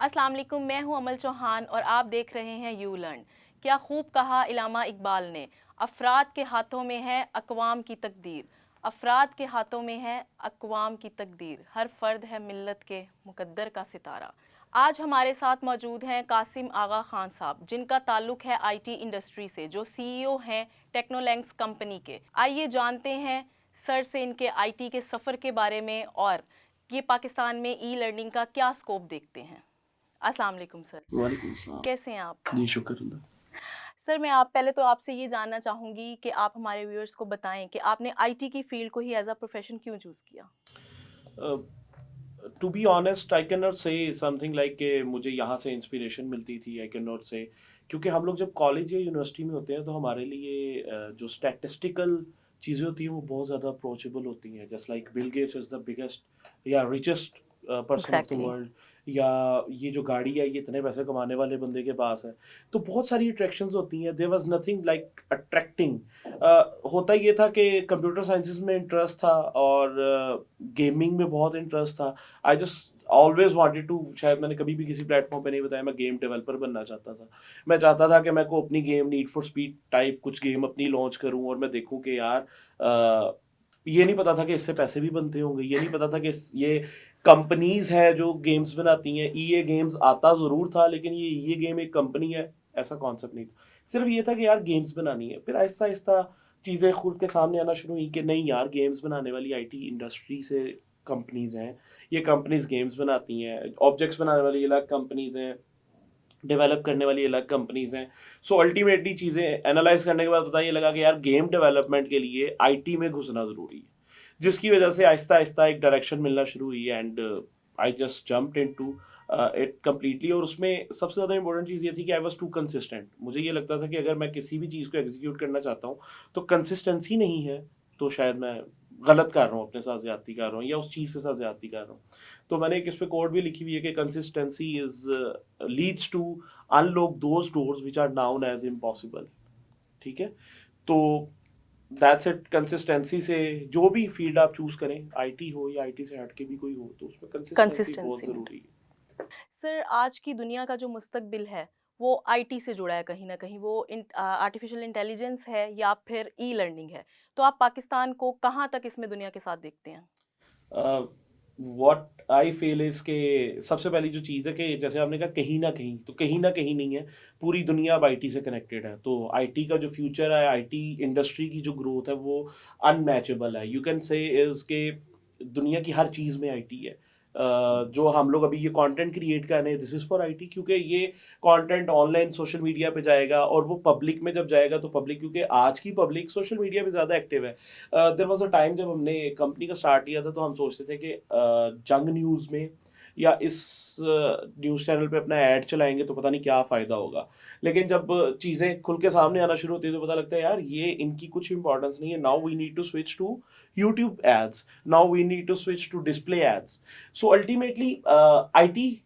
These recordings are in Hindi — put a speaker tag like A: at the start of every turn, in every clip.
A: अस्सलाम वालेकुम, मैं हूं अमल चौहान और आप देख रहे हैं यू लर्न। क्या खूब कहा इलामा इकबाल ने, अफराद के हाथों में है अक़वाम की तकदीर। अफराद के हाथों में है अक़वाम की तकदीर, हर फ़र्द है मिल्लत के मुक़द्दर का सितारा। आज हमारे साथ मौजूद हैं कासिम आगा ख़ान साहब, जिनका ताल्लुक़ है आईटी इंडस्ट्री से, जो सीईओ हैं टेक्नोलैंक्स कंपनी के। आइए जानते हैं सर से इनके आईटी के सफ़र के बारे में और ये पाकिस्तान में ई लर्निंग का क्या स्कोप देखते हैं। अस्सलाम वालेकुम सर।
B: वालेकुम अस्सलाम।
A: कैसे हैं आप?
B: जी, शुक्र अल्लाह।
A: सर मैं आप पहले तो आपसे ये जानना चाहूँगी कि आप हमारे व्यूअर्स को बताएं कि आपने आईटी की फील्ड को ही एज अ प्रोफेशन क्यों चूज़ किया?
B: To be honest I can not say something like कि मुझे यहाँ से इंस्पिरेशन मिलती थी। आई कैन नॉट से, क्योंकि हम लोग जब कॉलेज या यूनिवर्सिटी में होते हैं तो हमारे लिए जो स्टैटिस्टिकल चीज़ें होती हैं वो बहुत ज़्यादा अप्रोचेबल होती हैं। Just like Bill Gates is the biggest या richest person of the
A: exactly.
B: World, या ये जो गाड़ी है ये इतने पैसे कमाने वाले बंदे के पास है। तो बहुत सारी अट्रैक्शंस होती हैं। There was nothing like attracting. होता ये था कि कंप्यूटर साइंसेस में इंटरेस्ट था और गेमिंग में बहुत इंटरेस्ट था। I just always wanted to, शायद मैंने कभी भी किसी प्लेटफॉर्म पे नहीं बताया, मैं गेम डेवलपर बनना चाहता था। मैं चाहता था कि मैं को अपनी game need for speed type कुछ गेम अपनी लॉन्च करूं और मैं देखूं कि यार ये नहीं पता था कि इससे पैसे भी बनते होंगे। ये नहीं पता था कि ये कंपनीज है जो गेम्स बनाती हैं। ईए गेम्स आता ज़रूर था, लेकिन ये ईए गेम एक कंपनी है ऐसा कॉन्सेप्ट नहीं था। सिर्फ ये था कि यार गेम्स बनानी है। फिर आहिस्ता आहिस्ता चीज़ें खुल के सामने आना शुरू हुई कि नहीं यार, गेम्स बनाने वाली आईटी इंडस्ट्री से कंपनीज हैं। ये कंपनीज गेम्स बनाती हैं। ऑब्जेक्ट्स बनाने वाली अलग कंपनीज हैं, डेवलप करने वाली अलग कंपनीज हैं। सो अल्टीमेटली चीज़ें एनालाइज करने के बाद पता ये लगा कि यार गेम डेवलपमेंट के लिए आईटी में घुसना ज़रूरी है, जिसकी वजह से आहिस्ता आहिस्ता एक डायरेक्शन मिलना शुरू हुई and I just jumped into it completely. और उसमें सबसे ज़्यादा इंपॉर्टेंट चीज़ ये थी कि आई वॉज टू कंसिस्टेंट। मुझे ये लगता था कि अगर मैं किसी भी चीज़ को एग्जीक्यूट करना चाहता हूँ तो कंसिस्टेंसी नहीं है तो शायद मैं गलत कर रहा हूँ, अपने साथ ज़्यादती कर रहा हूँ या उस चीज़ के साथ ज़्यादती कर रहा हूँ। तो मैंने एक इस पे कोड भी लिखी हुई है कि consistency is leads to unlock those doors which are known as impossible. ठीक है, तो दैट्स इट। कंसिस्टेंसी से जो भी फील्ड आप चूज करें, आईटी हो या आईटी से हट के भी कोई हो, तो उसमें कंसिस्टेंसी बहुत
A: कंसिस्टेंसी में।
B: ज़रूरी है।
A: सर आज की दुनिया का जो मुस्तकबिल है वो आईटी से जुड़ा है, कहीं ना कहीं वो आर्टिफिशियल इंटेलिजेंस है या फिर ई लर्निंग है। तो आप पाकिस्तान को कहाँ तक इसमें दुनिया के साथ देखते हैं?
B: व्हाट आई फील इज के सबसे पहली जो चीज़ है कि जैसे आपने कहा कहीं ना कहीं, तो कहीं ना कहीं नहीं है। पूरी दुनिया अब आईटी से कनेक्टेड है। तो आईटी का जो फ्यूचर है, आईटी इंडस्ट्री की जो ग्रोथ है वो अनमैचेबल है। यू कैन से इज के दुनिया की हर चीज़ में आईटी है। जो हम लोग अभी ये कंटेंट क्रिएट कर रहे हैं, दिस इज़ फॉर आईटी, क्योंकि ये कंटेंट ऑनलाइन सोशल मीडिया पे जाएगा और वो पब्लिक में जब जाएगा तो पब्लिक, क्योंकि आज की पब्लिक सोशल मीडिया पे ज़्यादा एक्टिव है। देयर वाज अ टाइम जब हमने कंपनी का स्टार्ट किया था तो हम सोचते थे कि जंग न्यूज़ में या इस न्यूज़ चैनल पे अपना ऐड चलाएंगे तो पता नहीं क्या फ़ायदा होगा। लेकिन जब चीज़ें खुल के सामने आना शुरू होती है तो पता लगता है यार ये इनकी कुछ इंपॉर्टेंस नहीं है। Now we need to switch to YouTube ads, now we need to switch to display ads. So ultimately IT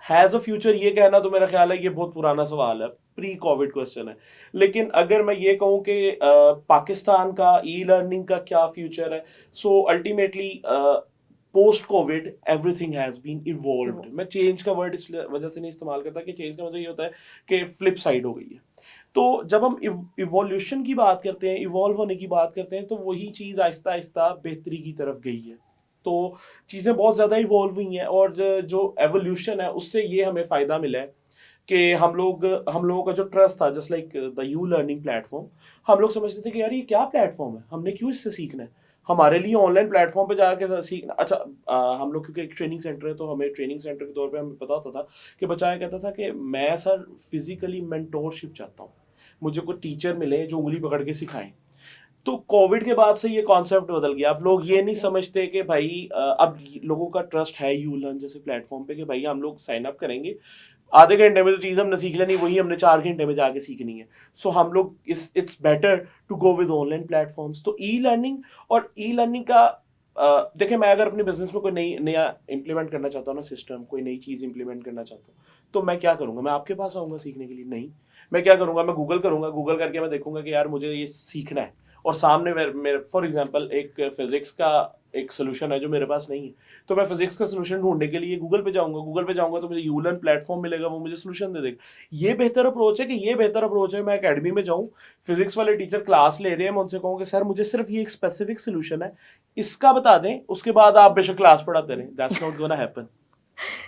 B: has a future, ये कहना तो मेरा ख्याल है ये बहुत पुराना सवाल है, प्री कोविड क्वेश्चन है। लेकिन अगर मैं ये कहूँ कि पाकिस्तान का ई लर्निंग का क्या फ्यूचर है, so ultimately post COVID everything has been evolved.
A: वो
B: मैं चेंज का वर्ड इस वजह से नहीं इस्तेमाल करता कि चेंज का मतलब ये होता है कि फ्लिप साइड हो गई है। तो जब हम इवोल्यूशन की बात करते हैं, इवॉल्व होने की बात करते हैं, तो वही चीज़ आहिस्ता आहिस्ता बेहतरी की तरफ गई है। तो चीज़ें बहुत ज़्यादा इवॉल्व हुई हैं और जो एवोल्यूशन है उससे ये हमें फ़ायदा मिला है कि हम लोगों का जो ट्रस्ट था, just like the you learning platform, हम लोग समझते थे कि यार ये क्या प्लेटफॉर्म है, हमने क्यों इससे सीखना है। हमारे लिए ऑनलाइन प्लेटफॉर्म पे जाके सीखना अच्छा। हम लोग क्योंकि एक ट्रेनिंग सेंटर है तो हमें ट्रेनिंग सेंटर के तौर पे हमें पता होता था कि बच्चा ये कहता था कि मैं सर फिजिकली मेंटोरशिप चाहता हूँ, मुझे कोई टीचर मिले जो उंगली पकड़ के सिखाएं। तो कोविड के बाद से ये कॉन्सेप्ट बदल गया। अब लोग ये नहीं
A: एग्जैक्टली।
B: समझते कि भाई अब लोगों का ट्रस्ट है यू लर्न जैसे प्लेटफॉर्म पे कि भाई हम लोग साइन अप करेंगे, आधे घंटे में जो चीज़ हमने सीख लेनी वही हमने 4 घंटे में जाके सीखनी है। सो हम लोग it's better to go with online platforms. तो ई लर्निंग और ई लर्निंग का देखिए, मैं अगर अपने बिजनेस में कोई नई नया इंप्लीमेंट करना चाहता हूँ ना, सिस्टम कोई नई चीज़ इंप्लीमेंट करना चाहता हूँ, तो मैं क्या करूँगा? मैं आपके पास आऊँगा सीखने के लिए? नहीं। मैं क्या करूँगा? मैं गूगल करूँगा, गूगल करके मैं देखूंगा कि यार मुझे ये सीखना है। और सामने मेरे फॉर एग्जांपल एक फिजिक्स का एक सोल्यूशन है जो मेरे पास नहीं है, तो मैं फिजिक्स का सोल्यूशन ढूंढने के लिए गूगल पे जाऊंगा तो मुझे यूलर्न प्लेटफॉर्म मिलेगा, वो मुझे सोल्यूशन दे देगा। ये बेहतर अप्रोच है कि ये बेहतर अप्रोच है मैं अकेडमी में जाऊँ, फिजिक्स वाले टीचर क्लास ले रहे हैं, मैं उनसे कहूँ कि सर मुझे सिर्फ ये एक स्पेसिफिक सोल्यूशन है, इसका बता दें, उसके बाद आप बेशक क्लास पढ़ाते रहें, दैट्स नॉट गोना हैपन।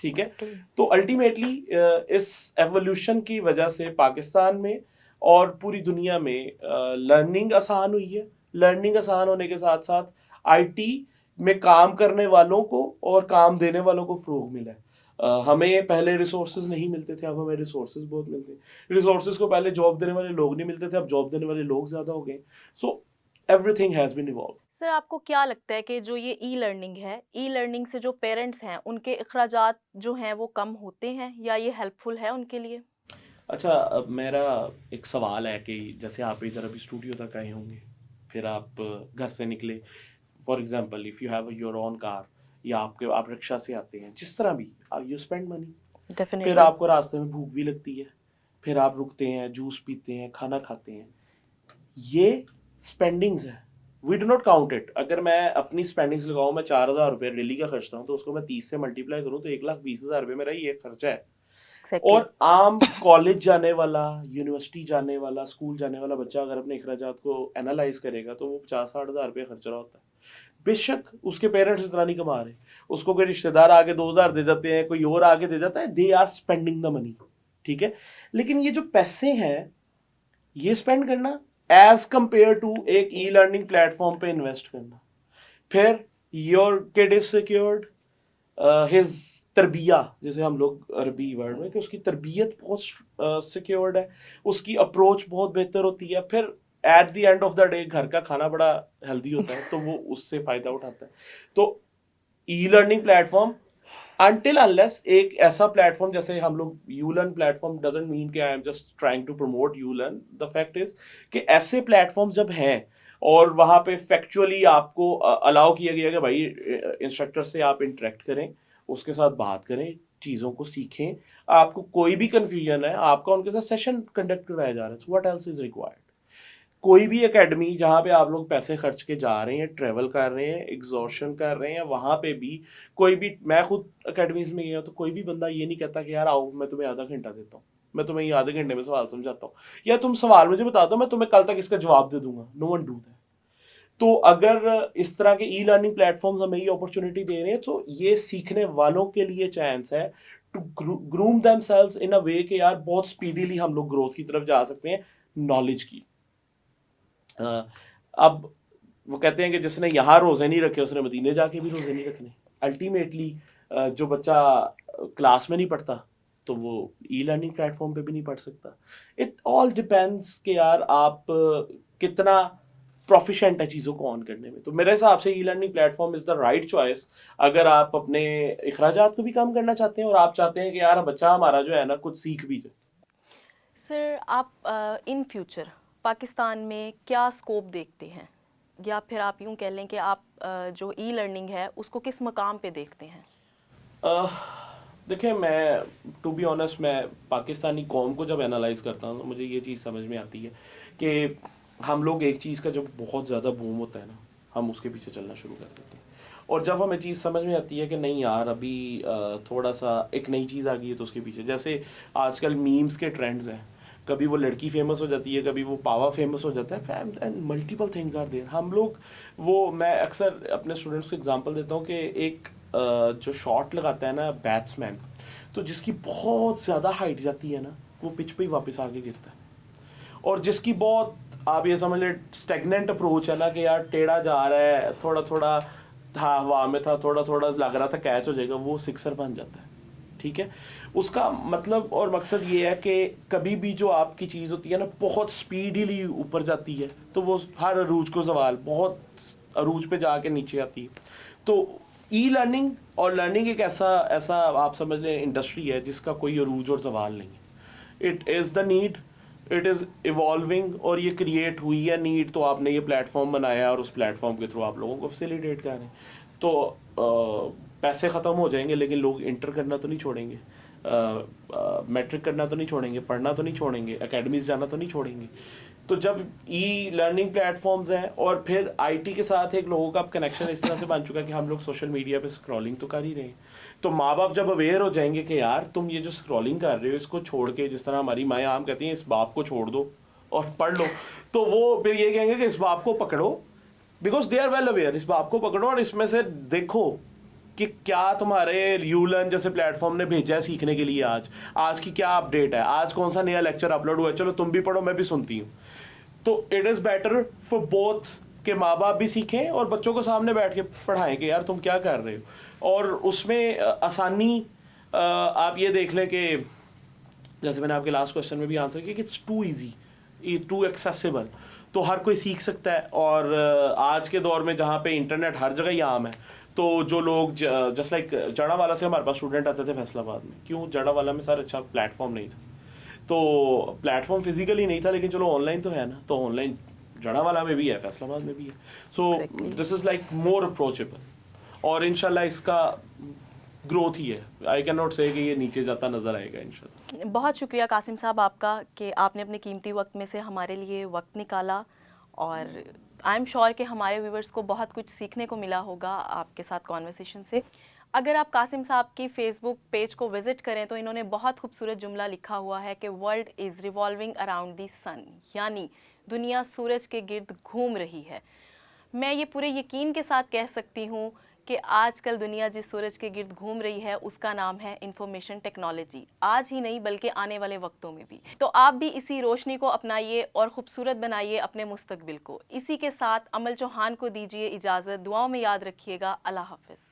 B: ठीक है।
A: Exactly.
B: तो अल्टीमेटली इस एवोल्यूशन की वजह से पाकिस्तान में और पूरी दुनिया में लर्निंग आसान हुई है। लर्निंग आसान होने के साथ साथ आईटी में काम करने वालों को और काम देने वालों को फ़रोग मिला है। हमें पहले रिसोर्सेज नहीं मिलते थे, अब हमें रिसोर्सेज बहुत मिलते हैं। रिसोर्सेज को पहले जॉब देने वाले लोग नहीं मिलते थे, अब जॉब देने वाले लोग ज़्यादा हो गए। So everything has been evolve.
A: Sir आपको क्या लगता है कि जो ये ई लर्निंग है, ई लर्निंग से जो पेरेंट्स हैं उनके अखराजात जो हैं वो कम होते हैं या ये हेल्पफुल है उनके लिए?
B: अच्छा, अब मेरा एक सवाल है कि जैसे आप इधर अभी स्टूडियो तक आए होंगे, फिर आप घर से निकले, for example if you have your own car, या आप रिक्शा से आते हैं, जिस तरह भी यू स्पेंड मनी। फिर
A: डेफिनेटली।
B: आपको रास्ते में भूख भी लगती है, फिर आप रुकते हैं, जूस पीते हैं, खाना खाते हैं, ये स्पेंडिंग्स है। We do not count it. अगर मैं अपनी स्पेंडिंग्स लगाऊँ, मैं 4,000 रुपये डेली का खर्चता हूँ, तो उसको मैं 30 से मल्टीप्लाई करूँ तो 1,20,000 रुपये मेरा ये खर्चा है।
A: एक्जैक्टली।
B: और आम कॉलेज जाने वाला, यूनिवर्सिटी जाने वाला, स्कूल जाने वाला बच्चा अगर अपने अखराजात को एनालाइज करेगा तो वो 50-60 हज़ार रुपये खर्च रहा होता है। बेशक उसके पेरेंट्स इतना नहीं कमा रहे, उसको कोई रिश्तेदार आगे 2,000 दे जाते हैं, कोई और आगे दे जाता है, they are spending the money. ठीक है। लेकिन ये जो पैसे हैं, ये स्पेंड करना एज कंपेयर टू एक ई लर्निंग प्लेटफॉर्म पे इन्वेस्ट करना, फिर your kid is secured, his तरबिया, जैसे हम लोग अरबी वर्ड में, कि उसकी तरबियत बहुत सिक्योर्ड है, उसकी अप्रोच बहुत बेहतर होती है, फिर at the end of the day घर का खाना बड़ा हेल्दी होता है, तो वो उससे फ़ायदा उठाता है। तो e learning platform until unless एक ऐसा प्लेटफॉर्म, जैसे हम लोग you learn platform, doesn't mean कि I am just trying to promote you learn, the fact is कि ऐसे प्लेटफॉर्म जब हैं और वहाँ पे फैक्चुअली आपको अलाउ किया गया कि भाई इंस्ट्रक्टर से आप इंटरेक्ट करें, उसके साथ बात करें, चीज़ों को सीखें, आपको कोई भी कन्फ्यूजन है, आपका उनके साथ सेशन कंडक्ट करवाया जा रहा है, so what else is required. कोई भी एकेडमी जहाँ पे आप लोग पैसे खर्च के जा रहे हैं, ट्रेवल कर रहे हैं, एग्जॉर्शन कर रहे हैं, वहाँ पे भी कोई भी, मैं खुद एकेडमीज में गया तो कोई भी बंदा ये नहीं कहता कि यार आओ मैं तुम्हें आधा घंटा देता हूँ, मैं तुम्हें ये आधे घंटे में सवाल समझाता हूँ, या तुम सवाल मुझे बता दो मैं तुम्हें कल तक इसका जवाब दे दूंगा। No one do that. तो अगर इस तरह के ई लर्निंग प्लेटफॉर्म्स हमें ये अपॉर्चुनिटी दे रहे हैं, तो ये सीखने वालों के लिए चांस है टू ग्रूम देमसेल्व्स इन अ वे कि यार बहुत स्पीडीली हम लोग ग्रोथ की तरफ जा सकते हैं नॉलेज की। अब वो कहते हैं कि जिसने यहाँ रोज़े नहीं रखे उसने मदीने जाके भी रोज़े नहीं रखने। अल्टीमेटली जो बच्चा क्लास में नहीं पढ़ता तो वो ई लर्निंग प्लेटफॉर्म पे भी नहीं पढ़ सकता। इट ऑल डिपेंड्स कि यार आप कितना प्रोफिशेंट है चीज़ों को ऑन करने में। तो मेरे हिसाब से ई learning platform is the right choice अगर आप अपने अखराजात को भी कम करना चाहते हैं और आप चाहते हैं कि यार बच्चा हमारा जो है ना कुछ सीख भी जाए।
A: सर आप इन फ्यूचर पाकिस्तान में क्या स्कोप देखते हैं, या फिर आप यूं कह लें कि आप जो ई लर्निंग है उसको किस मकाम पे देखते हैं?
B: देखिए, मैं टू बी ऑनेस्ट, मैं पाकिस्तानी कौम को जब एनालाइज करता हूँ तो मुझे ये चीज़ समझ में आती है कि हम लोग एक चीज़ का जब बहुत ज़्यादा बूम होता है ना, हम उसके पीछे चलना शुरू कर देते हैं। और जब हमें चीज़ समझ में आती है कि नहीं यार अभी थोड़ा सा एक नई चीज़ आ गई है तो उसके पीछे, जैसे आजकल मीम्स के ट्रेंड्स हैं, कभी वो लड़की फेमस हो जाती है, कभी वो पावा फेमस हो जाता है, and multiple things are there. हम लोग वो, मैं अक्सर अपने स्टूडेंट्स को एग्जांपल देता हूँ कि एक जो शॉट लगाता है ना बैट्समैन, तो जिसकी बहुत ज़्यादा हाइट जाती है ना वो पिच पे ही वापस आगे गिरता है, और जिसकी बहुत, आप ये समझ ले स्टेगनेंट अप्रोच है ना कि यार टेढ़ा जा रहा है, थोड़ा थोड़ा था हवा में था, थोड़ा थोड़ा लग रहा था कैच हो जाएगा, वो सिक्सर बन जाता है। ठीक है। उसका मतलब और मकसद ये है कि कभी भी जो आपकी चीज़ होती है ना बहुत स्पीडीली ऊपर जाती है तो वो हर अरूज को जवाल बहुत अरूज पे जाके नीचे आती है। तो ई लर्निंग और लर्निंग एक ऐसा आप समझ लें इंडस्ट्री है जिसका कोई अरूज और जवाल नहीं है। It is the need, it is evolving, और ये क्रिएट हुई है नीड, तो आपने ये प्लेटफॉर्म बनाया और उस प्लेटफॉर्म के थ्रू आप लोगों को फैसिलिटेट कर रहे हैं। तो पैसे ख़त्म हो जाएंगे लेकिन लोग इंटर करना तो नहीं छोड़ेंगे, मैट्रिक करना तो नहीं छोड़ेंगे, पढ़ना तो नहीं छोड़ेंगे, एकेडमीज जाना तो नहीं छोड़ेंगे। तो जब ई लर्निंग प्लेटफॉर्म्स हैं और फिर आईटी के साथ एक लोगों का अब कनेक्शन इस तरह से बन चुका है कि हम लोग सोशल मीडिया पे स्क्रॉलिंग तो कर ही रहे हैं, तो माँ बाप जब अवेयर हो जाएंगे कि यार तुम ये जो स्क्रॉलिंग कर रहे हो इसको छोड़ के, जिस तरह हमारी माएँ आम कहती हैं इस बाप को छोड़ दो और पढ़ लो, तो वो फिर ये कहेंगे कि इस बाप को पकड़ो, because they are well aware, इस बाप को पकड़ो और इसमें से देखो कि क्या तुम्हारे यूलर्न जैसे प्लेटफॉर्म ने भेजा है सीखने के लिए, आज की क्या अपडेट है, आज कौन सा नया लेक्चर अपलोड हुआ है, चलो तुम भी पढ़ो मैं भी सुनती हूँ। तो it is better for both के माँ बाप भी सीखें और बच्चों को सामने बैठ के पढ़ाएं कि यार तुम क्या कर रहे हो। और उसमें आसानी आप ये देख लें कि जैसे मैंने आपके लास्ट क्वेश्चन में भी आंसर किया कि it's too easy, too accessible, तो हर कोई सीख सकता है। और आज के दौर में जहाँ पे इंटरनेट हर जगह ही आम है, तो जो लोग जस्ट लाइक जड़ावाला से हमारे पास स्टूडेंट आते थे फैसलाबाद में, क्यों जड़ावाला में सर अच्छा प्लेटफॉर्म नहीं था, तो प्लेटफॉर्म फिजिकली नहीं था लेकिन चलो ऑनलाइन तो है ना, तो ऑनलाइन जड़ावाला में भी है, फैसलाबाद में भी है, so this is like more approachable और इंशाल्लाह इसका ग्रोथ ही है। आई कैन नॉट से कि ये नीचे जाता नजर आएगा इंशाल्लाह।
A: बहुत शुक्रिया कासिम साहब आपका कि आपने अपने कीमती वक्त में से हमारे लिए वक्त निकाला, और आई एम श्योर कि हमारे व्यूवर्स को बहुत कुछ सीखने को मिला होगा आपके साथ कॉन्वर्सेशन से। अगर आप कासिम साहब की फेसबुक पेज को विज़िट करें तो इन्होंने बहुत खूबसूरत जुमला लिखा हुआ है कि world is revolving around the sun, यानी दुनिया सूरज के गिर्द घूम रही है। मैं ये पूरे यकीन के साथ कह सकती हूँ कि आजकल दुनिया जिस सूरज के गिर्द घूम रही है उसका नाम है इंफॉर्मेशन टेक्नोलॉजी, आज ही नहीं बल्कि आने वाले वक्तों में भी। तो आप भी इसी रोशनी को अपनाइए और ख़ूबसूरत बनाइए अपने मुस्तकबिल को। इसी के साथ अमल चौहान को दीजिए इजाज़त, दुआओं में याद रखिएगा। अल्लाह हाफ़िज़।